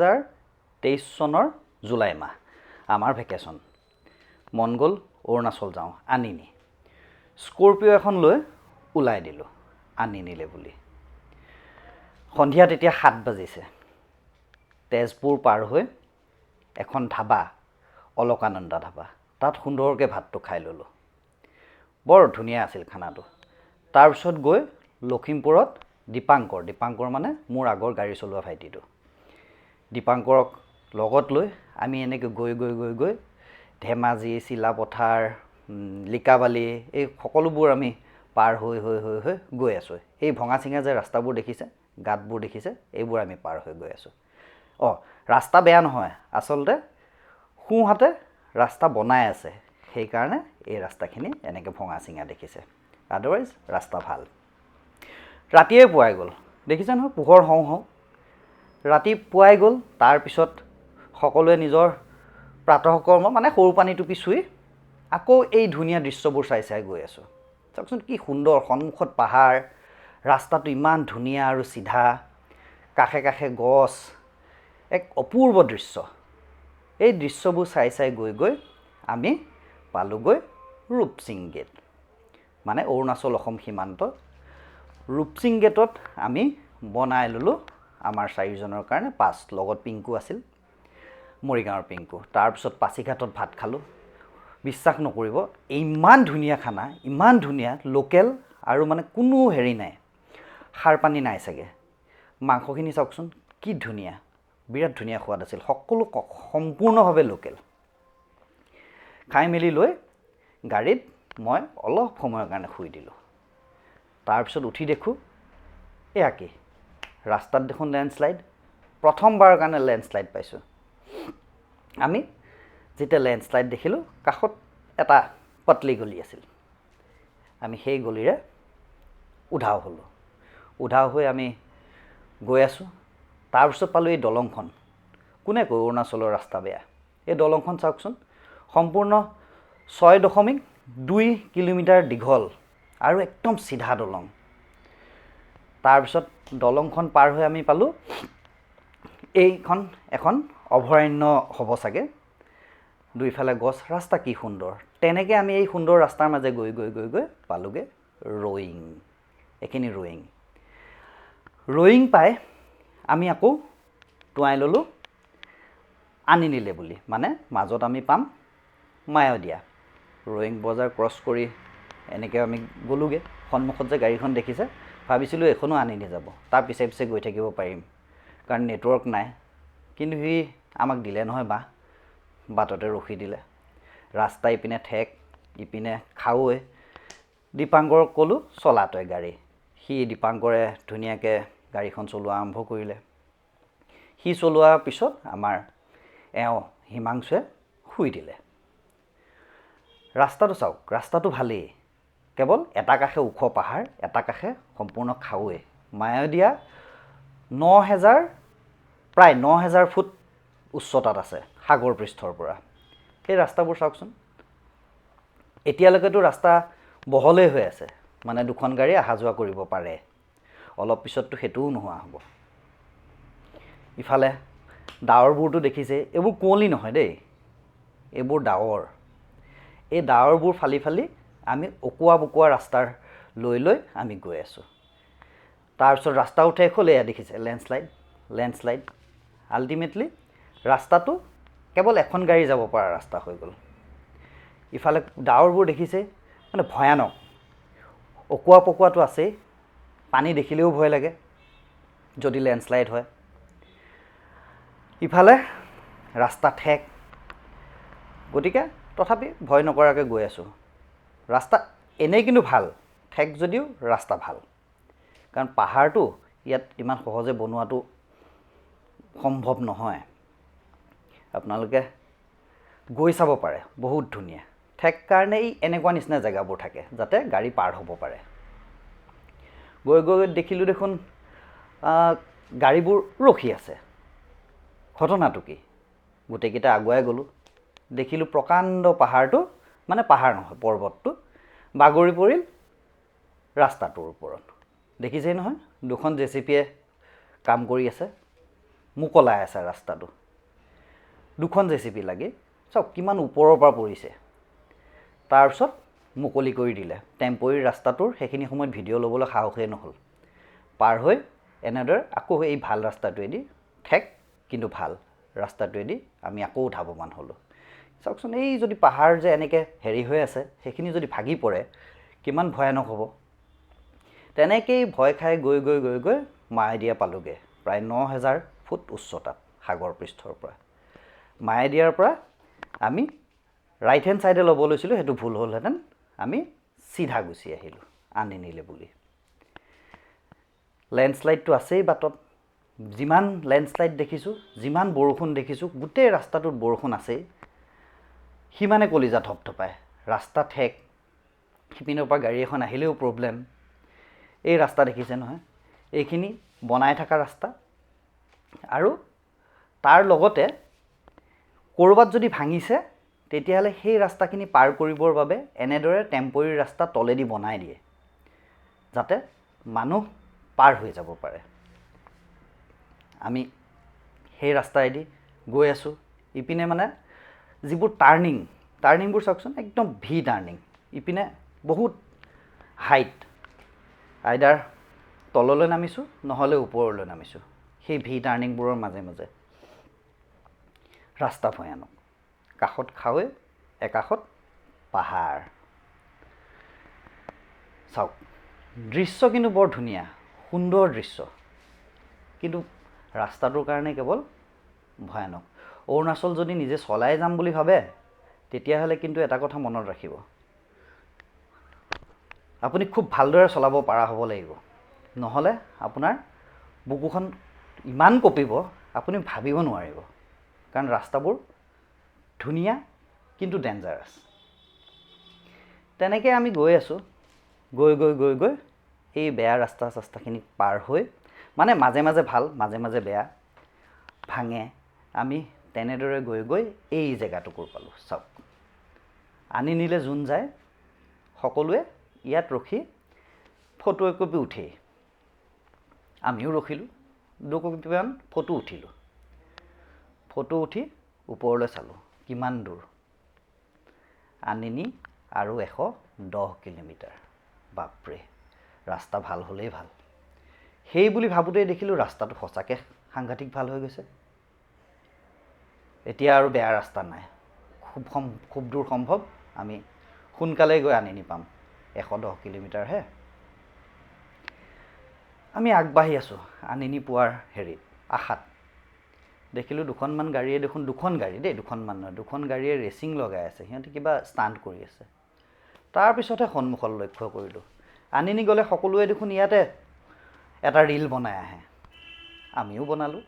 2023 চনৰ জুলাই মাহ আমাৰ ভেকেশ্যন মন গ'ল অৰুণাচল যাওঁ আনিনি স্কৰপিঅ' এখন লৈ ওলাই দিলোঁ আনিনিলে বুলি সন্ধিয়া তেতিয়া 7 বাজিছে তেজপুৰ পাৰ হৈ এখন ধাবা অলকানন্দা ধাবা তাত সুন্দৰকৈ ভাতটো খাই ল'লোঁ বৰ ধুনীয়া আছিল খানাটো তাৰপিছত গৈ লখিমপুৰত দীপাংকৰ মানে মোৰ আগৰ গাড়ী চলোৱা ভাইটিটো দীপাংকৰক লগত লৈ আমি এনেকৈ গৈ ধেমাজি চিলাপথাৰ লিকাবালি এই সকলোবোৰ আমি পাৰ হৈ গৈ আছোঁ এই ভঙা চিঙা যে ৰাস্তাবোৰ দেখিছে গাঁতবোৰ দেখিছে এইবোৰ আমি পাৰ হৈ গৈ আছোঁ ৰাস্তা বেয়া নহয় আচলতে সোঁহাতে ৰাস্তা বনাই আছে সেইকাৰণে এই ৰাস্তাখিনি এনেকৈ ভঙা চিঙা দেখিছে আদাৰৱাইজ ৰাস্তা ভাল ৰাতিয়ে পুৱাই গ'ল দেখিছে নহয় পোহৰ হওঁ ৰাতি পুৱাই গ'ল তাৰপিছত সকলোৱে নিজৰ প্ৰাতঃকৰ্ম মানে সৰু পানী টুপি চুই আকৌ এই ধুনীয়া দৃশ্যবোৰ চাই গৈ আছোঁ চাওকচোন কি সুন্দৰ সন্মুখত পাহাৰ ৰাস্তাটো ইমান ধুনীয়া আৰু চিধা কাষে কাষে গছ এক অপূৰ্ব দৃশ্য এই দৃশ্যবোৰ চাই গৈ আমি পালোগৈ ৰূপসিং গেট মানে অৰুণাচল অসম সীমান্ত ৰূপসিং গেটত আমি বনাই ল'লোঁ আমাৰ 4জনৰ কাৰণে পাছ লগত পিংকু আছিল মৰিগাঁৱৰ পিংকু তাৰপিছত পাছিঘাটত ভাত খালোঁ বিশ্বাস নকৰিব ইমান ধুনীয়া খানা ইমান ধুনীয়া লোকেল আৰু মানে কোনো হেৰি নাই সাৰ পানী নাই চাগে মাংসখিনি চাওকচোন কি ধুনীয়া বিৰাট ধুনীয়া সোৱাদ আছিল সকলো সম্পূৰ্ণভাৱে লোকেল খাই মেলি লৈ গাড়ীত মই অলপ সময়ৰ কাৰণে শুই দিলোঁ তাৰপিছত উঠি দেখোঁ এয়া কি ৰাস্তাত দেখোন লেণ্ডশ্লাইড প্ৰথমবাৰৰ কাৰণে লেণ্ডশ্লাইড পাইছোঁ আমি যেতিয়া লেণ্ডশ্লাইড দেখিলোঁ কাষত এটা পতলি গলি আছিল আমি সেই গলিৰে উধাও হ'লোঁ উধাও হৈ আমি গৈ আছোঁ তাৰপিছত পালোঁ এই দলংখন কোনে কয় অৰুণাচলৰ ৰাস্তা বেয়া এই দলংখন চাওকচোন সম্পূৰ্ণ 6.2 কিলোমিটাৰ দীঘল আৰু একদম চিধা দলং তাৰপিছত দলংখন পাৰ হৈ আমি পালোঁ এইখন এখন অভয়াৰণ্য হ'ব চাগে দুইফালে গছ ৰাস্তা কি সুন্দৰ তেনেকৈ আমি এই সুন্দৰ ৰাস্তাৰ মাজে গৈ পালোগৈ ৰয়িং এইখিনি ৰয়িং পাই আমি আকৌ টুৱাই ল'লোঁ আনিনিলে বুলি মানে মাজত আমি পাম মায়'দিয়া ৰয়িং বজাৰ ক্ৰছ কৰি এনেকৈ আমি গ'লোগৈ সন্মুখত যে গাড়ীখন দেখিছে ভাবিছিলোঁ এখনো আনিনি যাব তাৰ পিছে গৈ থাকিব পাৰিম কাৰণ নেটৱৰ্ক নাই কিন্তু সি আমাক দিলে নহয় বাটতে ৰখি দিলে ৰাস্তা ইপিনে ঠেক ইপিনে খাৱৈ দীপাংকৰক ক'লোঁ চলা তই গাড়ী সি দীপাংকৰে ধুনীয়াকৈ গাড়ীখন চলোৱা আৰম্ভ কৰিলে সি চলোৱাৰ পিছত আমাৰ হিমাংশুৱে শুই দিলে ৰাস্তাটো চাওক ৰাস্তাটো ভালেই কেৱল এটা কাষে ওখ পাহাৰ এটা কাষে সম্পূৰ্ণ খাৱৈ মায়'দিয়া 9,000 প্ৰায় 9,000 ফুট উচ্চতাত আছে সাগৰ পৃষ্ঠৰ পৰা সেই ৰাস্তাবোৰ চাওকচোন এতিয়ালৈকেতো ৰাস্তা বহলেই হৈ আছে মানে দুখন গাড়ী অহা যোৱা কৰিব পাৰে অলপ পিছততো সেইটোও নোহোৱা হ'ব ইফালে ডাৱৰবোৰটো দেখিছে এইবোৰ কুঁৱলী নহয় দেই এইবোৰ ডাৱৰ এই ডাৱৰবোৰ ফালি আমি অকোৱা ৰাস্তাৰ লৈ আমি গৈ আছোঁ তাৰপিছত ৰাস্তা উঠে খোলে এয়া দেখিছে লেণ্ডশ্লাইড আল্টিমেটলি ৰাস্তাটো কেৱল এখন গাড়ী যাব পৰা ৰাস্তা হৈ গ'ল ইফালে ডাৱৰবোৰ দেখিছে মানে ভয়ানক অকোৱা পকোৱাটো আছেই পানী দেখিলেও ভয় লাগে যদি লেণ্ডশ্লাইড হয় ইফালে ৰাস্তা ঠেক গতিকে তথাপি ভয় নকৰাকৈ গৈ আছোঁ ৰাস্তা এনেই কিন্তু ভাল ঠেক যদিও ৰাস্তা ভাল কাৰণ পাহাৰটো ইয়াত ইমান সহজে বনোৱাটো সম্ভৱ নহয় আপোনালোকে গৈ চাব পাৰে বহুত ধুনীয়া ঠেক কাৰণে এনেকুৱা নিচিনা জেগাবোৰ থাকে যাতে গাড়ী পাৰ হ'ব পাৰে গৈ দেখিলোঁ দেখোন গাড়ীবোৰ ৰখি আছে ঘটনাটো কি গোটেইকেইটা আগুৱাই গ'লোঁ দেখিলোঁ প্ৰকাণ্ড পাহাৰটো মানে পাহাৰ নহয় পৰ্বতটো বাগৰি পৰিল ৰাস্তাটোৰ ওপৰত দেখিছেই নহয় দুখন জেচিপিয়ে কাম কৰি আছে মুকলাই আছে ৰাস্তাটো। দুখন জেচিপি লাগি চাওক কিমান ওপৰৰ পৰা পৰিছে। তাৰপিছত মুকলি কৰি দিলে। টেম্পৰী ৰাস্তাটোৰ সেইখিনি সময়ত ভিডিঅ' ল'বলৈ সাহসেই নহ'ল। পাৰ হৈ এনেদৰে আকৌ এই ভাল ৰাস্তাটোৱেদি ঠেক কিন্তু ভাল ৰাস্তাটোৱেদি আমি আকৌ ধাৱমান হ'লোঁ। চাওকচোন এই যদি পাহাৰ যে এনেকৈ হেৰি হৈ আছে সেইখিনি যদি ভাগি পৰে কিমান ভয়ানক হ'ব। তেনেকেই ভয় খাই গৈ গৈ গৈ গৈ মায়'দিয়া পালোগৈ, প্ৰায় 9,000 ফুট উচ্চতাত সাগৰ পৃষ্ঠৰ পৰা। মায়'দিয়াৰ পৰা আমি ৰাইট হেণ্ড ছাইডে ল'ব লৈছিলোঁ, সেইটো ভুল হ'লহেঁতেন। আমি চিধা গুচি আহিলোঁ আনিনিলে বুলি। লেণ্ডশ্লাইডটো আছেই বাটত, যিমান লেণ্ডশ্লাইড দেখিছোঁ, যিমান বৰষুণ দেখিছোঁ, গোটেই ৰাস্তাটোত বৰষুণ আছেই। সিমানে কলিজা থপথপায়। ৰাস্তা ঠেক, সিপিনৰ পৰা গাড়ী এখন আহিলেও প্ৰব্লেম। এই ৰাস্তা দেখিছে নহয়, এইখিনি বনাই থকা ৰাস্তা। আৰু তাৰ লগতে ক'ৰবাত যদি ভাঙিছে তেতিয়াহ'লে সেই ৰাস্তাখিনি পাৰ কৰিবৰ বাবে এনেদৰে টেম্পৰী ৰাস্তা তলেদি বনাই দিয়ে, যাতে মানুহ পাৰ হৈ যাব পাৰে। আমি সেই ৰাস্তাইদি গৈ আছোঁ। ইপিনে মানে যিবোৰ টাৰ্ণিংবোৰ চাওকচোন, একদম ভি টাৰ্ণিং। ইপিনে বহুত হাইট, আইদাৰ তললৈ নামিছোঁ নহ'লে ওপৰলৈ নামিছোঁ। সেই ভি টাৰ্ণিংবোৰৰ মাজে মাজে ৰাস্তা ভয়ানক। কাষত খাৱৈ, একাষত পাহাৰ। চাওক দৃশ্য কিন্তু বৰ ধুনীয়া, সুন্দৰ দৃশ্য, কিন্তু ৰাস্তাটোৰ কাৰণে কেৱল ভয়ানক। অৰুণাচল যদি নিজে চলাই যাম বুলি ভাবে তেতিয়াহ'লে কিন্তু এটা কথা মনত ৰাখিব, আপুনি খুব ভালদৰে চলাব পৰা হ'ব লাগিব, নহ'লে আপোনাৰ বুকুখন ইমান কঁপিব আপুনি ভাবিব নোৱাৰিব। কাৰণ ৰাস্তাবোৰ ধুনীয়া কিন্তু ডেঞ্জাৰাছ। তেনেকৈ আমি গৈ আছোঁ, গৈ গৈ গৈ গৈ এই বেয়া ৰাস্তাখিনি পাৰ হৈ, মানে মাজে মাজে ভাল মাজে মাজে বেয়া, ভাঙে। আমি তেনেদৰে গৈ গৈ এই জেগাটুকুৰ পালোঁ। চাওক আনিনিলে যোন যায় সকলোৱে ইয়াত ৰখি ফটো একপি উঠেই। আমিও ৰখিলোঁ, দুকপিমান ফটো উঠিলোঁ। ফটো উঠি ওপৰলৈ চালোঁ, কিমান দূৰ। আনিনি আৰু 110 কিলোমিটাৰ। বাপৰে, ৰাস্তা ভাল হ'লেই ভাল। সেই বুলি ভাবোঁতেই দেখিলোঁ ৰাস্তাটো সঁচাকৈ সাংঘাতিক ভাল হৈ গৈছে। এতিয়া আৰু বেয়া ৰাস্তা নাই। খুব দূৰ সম্ভৱ আমি সোনকালেই গৈ আনিনি পাম। 110 কিলোমিটাৰহে। আমি আগবাঢ়ি আছোঁ আনিনি পোৱাৰ আশাত। দেখিলোঁ দুখনমান গাড়ীয়ে দুখন গাড়ীয়ে ৰেচিং লগাই আছে। সিহঁতে কিবা ষ্টাণ্ট কৰি আছে। তাৰপিছতহে সন্মুখত লক্ষ্য কৰিলোঁ, আনিনি গ'লে সকলোৱে দেখোন ইয়াতে এটা ৰীল বনাই আহে। আমিও বনালোঁ।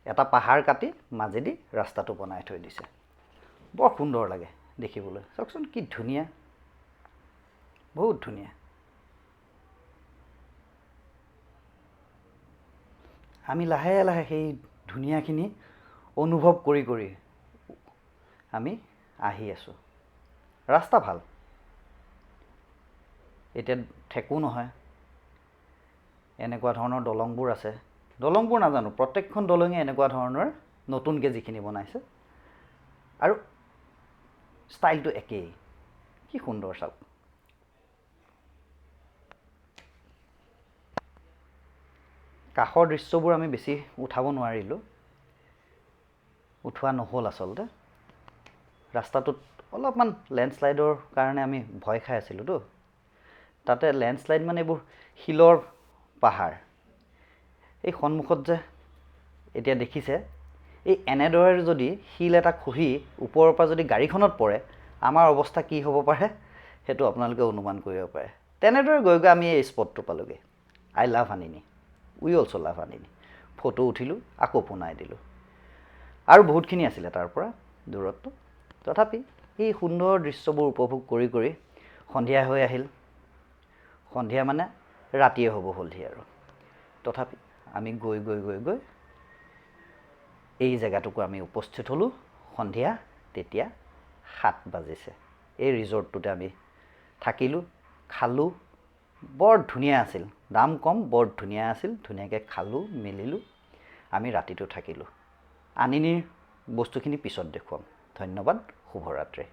এটা পাহাৰ কাটি মাজেদি ৰাস্তাটো বনাই থৈ দিছে। বৰ সুন্দৰ লাগে দেখিবলৈ। চাওকচোন কি ধুনীয়া, বহুত ধুনীয়া। আমি লাহে লাহে সেই ধুনীয়াখিনি অনুভৱ কৰি কৰি আমি আহি আছোঁ। ৰাস্তা ভাল, এতিয়া ঠেকো নহয়। এনেকুৱা ধৰণৰ দলংবোৰ আছে। দলংবোৰ নাজানো, প্ৰত্যেকখন দলঙে এনেকুৱা ধৰণৰ নতুনকৈ যিখিনি বনাইছে আৰু ষ্টাইলটো একেই। কি সুন্দৰ চাওক। কাষৰ দৃশ্যবোৰ আমি বেছি উঠাব নোৱাৰিলোঁ, উঠোৱা নহ'ল আচলতে। ৰাস্তাটোত অলপমান লেণ্ডশ্লাইডৰ কাৰণে আমি ভয় খাই আছিলোঁতো। তাতে লেণ্ডশ্লাইড মানে এইবোৰ শিলৰ পাহাৰ। এই সন্মুখত যে এতিয়া দেখিছে, এই এনেদৰে যদি শিল এটা খহি ওপৰৰ পৰা যদি গাড়ীখনত পৰে আমাৰ অৱস্থা কি হ'ব পাৰে সেইটো আপোনালোকে অনুমান কৰিব পাৰে। তেনেদৰে গৈ গৈ আমি এই স্পটটো পালোঁগৈ। আই লাভ আনিনি, উই অলছ' লাভ আনিনি। ফটো উঠিলোঁ, আকৌ পোনাই দিলোঁ। আৰু বহুতখিনি আছিলে তাৰ পৰা দূৰত্ব। তথাপি এই সুন্দৰ দৃশ্যবোৰ উপভোগ কৰি কৰি সন্ধিয়া হৈ আহিল। সন্ধিয়া মানে ৰাতিয়ে হ'ব হ'লহি আৰু। তথাপি আমি গৈ গৈ গৈ গৈ এই জেগাটুকু আমি উপস্থিত হ'লোঁ। সন্ধিয়া তেতিয়া 7 বাজিছে। এই ৰিজৰ্টটোতে আমি থাকিলোঁ, খালোঁ। বৰ ধুনীয়া আছিল, দাম কম, বৰ ধুনীয়া আছিল। ধুনীয়াকৈ খালোঁ মেলিলোঁ। আমি ৰাতিটো থাকিলোঁ। আনিনীৰ বস্তুখিনি পিছত দেখুৱাম। ধন্যবাদ, শুভৰাত্ৰি।